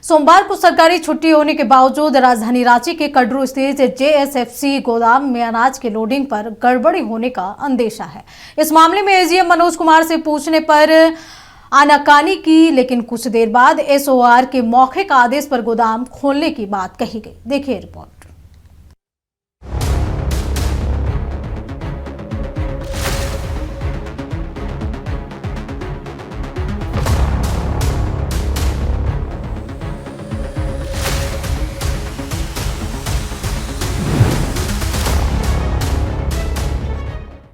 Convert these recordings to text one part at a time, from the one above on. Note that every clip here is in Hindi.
सोमवार को सरकारी छुट्टी होने के बावजूद राजधानी रांची के कड़रू स्थित जेएसएफसी गोदाम में अनाज के लोडिंग पर गड़बड़ी होने का अंदेशा है। इस मामले में एजीएम मनोज कुमार से पूछने पर आनाकानी की, लेकिन कुछ देर बाद एसओआर के मौखिक आदेश पर गोदाम खोलने की बात कही गई। देखिए रिपोर्ट।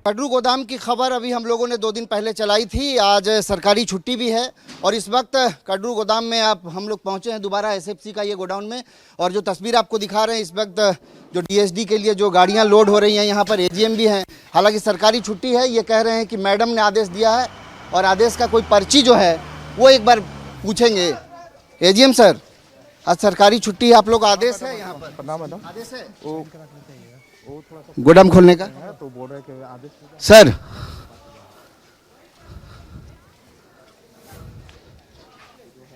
कड़रू गोदाम की खबर अभी हम लोगों ने 2 दिन पहले चलाई थी। आज सरकारी छुट्टी भी है और इस वक्त कड़रू गोदाम में हम लोग पहुंचे हैं दोबारा एसएफसी का ये गोडाउन में। और जो तस्वीर आपको दिखा रहे हैं इस वक्त जो डीएसडी के लिए जो गाड़ियां लोड हो रही हैं, यहाँ पर एजीएम भी हैं। हालांकि सरकारी छुट्टी है, ये कह रहे हैं कि मैडम ने आदेश दिया है और आदेश का कोई पर्ची जो है वो एक बार पूछेंगे। एजीएम सर, आज सरकारी छुट्टी है, आप लोग आदेश है यहाँ पर? आदेश है गोदाम खोलने का तो बोल रहे कि आदेश सर।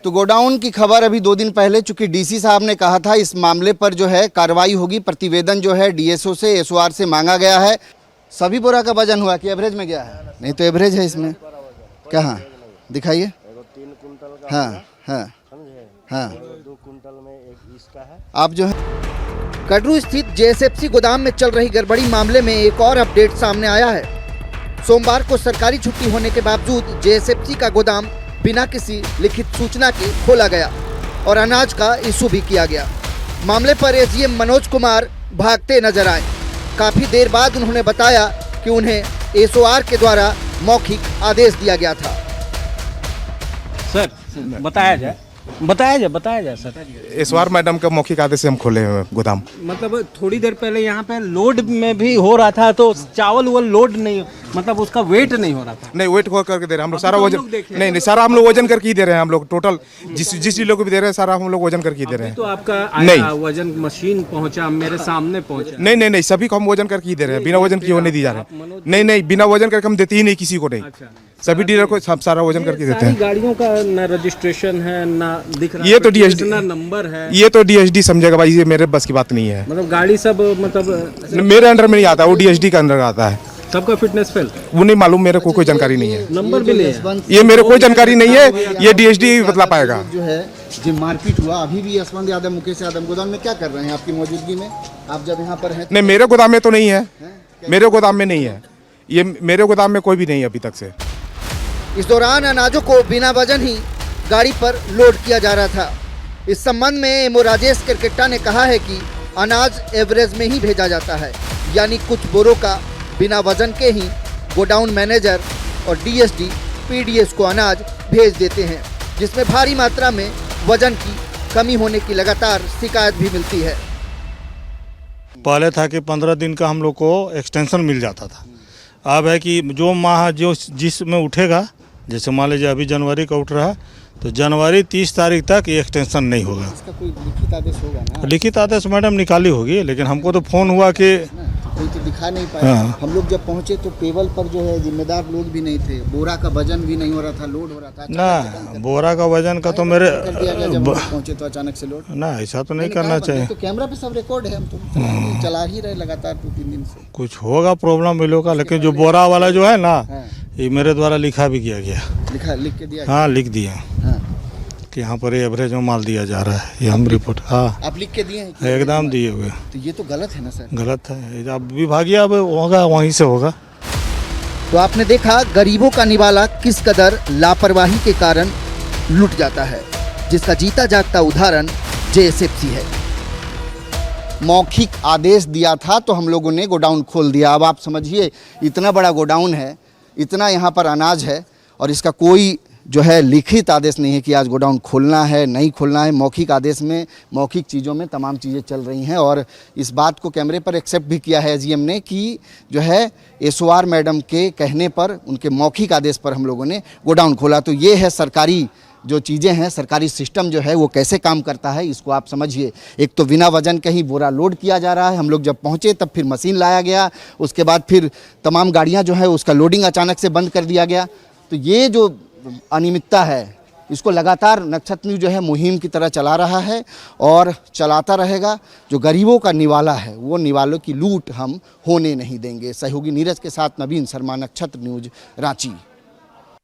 तो गोडाउन की खबर अभी 2 दिन पहले, चूंकि डीसी साहब ने कहा था इस मामले पर जो है कार्रवाई होगी, प्रतिवेदन जो है डीएसओ से एसओआर से मांगा गया है। सभी बोरा का वजन हुआ कि एवरेज में गया है? नहीं तो एवरेज है इसमें। कहाँ दिखाइए। 3 कुंटल का। हाँ हाँ हाँ 2 कुंटल में एक इसका है। आप जो है कड़रू स्थित जेएसएफसी गोदाम में चल रही गड़बड़ी मामले में एक और अपडेट सामने आया है। सोमवार को सरकारी छुट्टी होने के बावजूद जेएसएफसी का गोदाम बिना किसी लिखित सूचना के खोला गया और अनाज का इशू भी किया गया। मामले पर एजीएम मनोज कुमार भागते नजर आए। काफी देर बाद उन्होंने बताया कि उन्हें एसओआर के द्वारा मौखिक आदेश दिया गया था। सर बताया जाए सर। एसओआर मैडम का मौखिक आदेश से हम खोले हैं गोदाम। मतलब थोड़ी देर पहले यहाँ पे लोड में भी हो रहा था, तो चावल वो लोड नहीं, मतलब उसका वेट नहीं हो रहा था। नहीं, वेट हो करके दे रहे हैं हम लोग, सारा वजन नहीं सारा हम लोग वजन करके ही दे रहे हैं। हम लोग टोटल जिस लोग को भी दे रहे हैं सारा हम लोग वजन करके ही दे रहे हैं। तो आपका वजन मशीन पहुँचा, मेरे सामने पहुँचा? नहीं, सभी को हम वजन करके ही दे रहे हैं, बिना वजन किए नहीं दी जा रहे हैं। नहीं, बिना वजन करके हम देते ही नहीं किसी को। नहीं, सभी डीलर को सारा वजन करके देते हैं। गाड़ियों का ना रजिस्ट्रेशन है ना दिख रहा है, ये तो डीएसडी नंबर है, ये तो डीएसडी समझेगा भाई, ये मेरे बस की बात नहीं है। मतलब गाड़ी सब मतलब मेरे अंडर में नहीं आता, वो डीएसडी का अंडर आता है। सबका फिटनेस फेल वो नहीं मालूम, मेरे को कोई जानकारी नहीं है। नंबर भी नहीं है, ये मेरे कोई जानकारी नहीं है, ये डीएसडी बतला पाएगा। जो है जो मारपीट हुआ, अभी भी यशवंत यादव, मुकेश यादव गोदाम में क्या कर रहे हैं आपकी मौजूदगी में? आप जब यहाँ पर हैं? नहीं, मेरे गोदाम में तो नहीं है, मेरे गोदाम में नहीं है, ये मेरे गोदाम में कोई भी नहीं है अभी तक से। इस दौरान अनाजों को बिना वजन ही गाड़ी पर लोड किया जा रहा था। इस संबंध में एमओ राजेश केरकेट्टा ने कहा है कि अनाज एवरेज में ही भेजा जाता है, यानी कुछ बोरों का बिना वजन के ही गोडाउन मैनेजर और डीएसडी पीडीएस को अनाज भेज देते हैं, जिसमें भारी मात्रा में वजन की कमी होने की लगातार शिकायत भी मिलती है। पहले था कि 15 दिन का हम लोग को एक्सटेंशन मिल जाता था। अब है कि जो माह जो जिसमें उठेगा, जैसे मान लीजिए अभी जनवरी का उठ रहा है, तो जनवरी 30 तारीख तक ये एक्सटेंशन नहीं होगा। इसका कोई लिखित आदेश होगा ना? लिखित आदेश मैडम निकाली होगी, लेकिन हमको तो फोन हुआ कि कोई तो दिखा नहीं पाया। हाँ। हम लोग जब पहुंचे तो टेबल पर जो है जिम्मेदार लोग भी नहीं थे, बोरा का वजन भी नहीं हो रहा था, लोड हो रहा था ना। बोरा का वजन का तो मेरे कर दिया गया जब पहुंचे तो अचानक से लोड। ना, ऐसा तो नहीं करना चाहिए। तो कैमरा पे सब रिकॉर्ड है, हम तो चला ही रहे लगातार 2-3 दिन से। कुछ होगा प्रॉब्लम मिलो का, लेकिन जो बोरा वाला जो है ना, ये मेरे द्वारा लिखा भी किया गया। लिख के दिया? हाँ, लिख दिया कि यहाँ पर एवरेज में माल दिया जा रहा है, ये हम रिपोर्ट। हाँ, आप लिख के दिए हैं? एकदम दिए हुए। तो ये तो गलत है ना सर? गलत है, अब विभागीय अब होगा, वहीं से होगा। तो आपने देखा गरीबों का निवाला किस कदर लापरवाही के कारण लूट जाता है, जिसका जीता जागता उदाहरण जेएसएफसी है। मौखिक आदेश दिया था तो हम लोगों ने गोडाउन खोल दिया। अब आप समझिए, इतना बड़ा गोडाउन है, इतना यहाँ पर अनाज है और इसका कोई जो है लिखित आदेश नहीं है कि आज गोडाउन खोलना है नहीं खोलना है। मौखिक आदेश में, मौखिक चीज़ों में तमाम चीज़ें चल रही हैं और इस बात को कैमरे पर एक्सेप्ट भी किया है एजीएम ने कि जो है एसओआर मैडम के कहने पर, उनके मौखिक आदेश पर हम लोगों ने गोडाउन खोला। तो ये है सरकारी जो चीज़ें हैं, सरकारी सिस्टम जो है वो कैसे काम करता है, इसको आप समझिए। एक तो बिना वजन के ही बोरा लोड किया जा रहा है। हम लोग जब पहुँचे तब फिर मशीन लाया गया, उसके बाद फिर तमाम गाड़ियाँ जो है उसका लोडिंग अचानक से बंद कर दिया गया। तो ये जो अनियमितता है, इसको लगातार नक्षत्र न्यूज़ जो है मुहिम की तरह चला रहा है और चलाता रहेगा। जो गरीबों का निवाला है वो निवालों की लूट हम होने नहीं देंगे। सहयोगी नीरज के साथ नवीन शर्मा, नक्षत्र न्यूज़, रांची।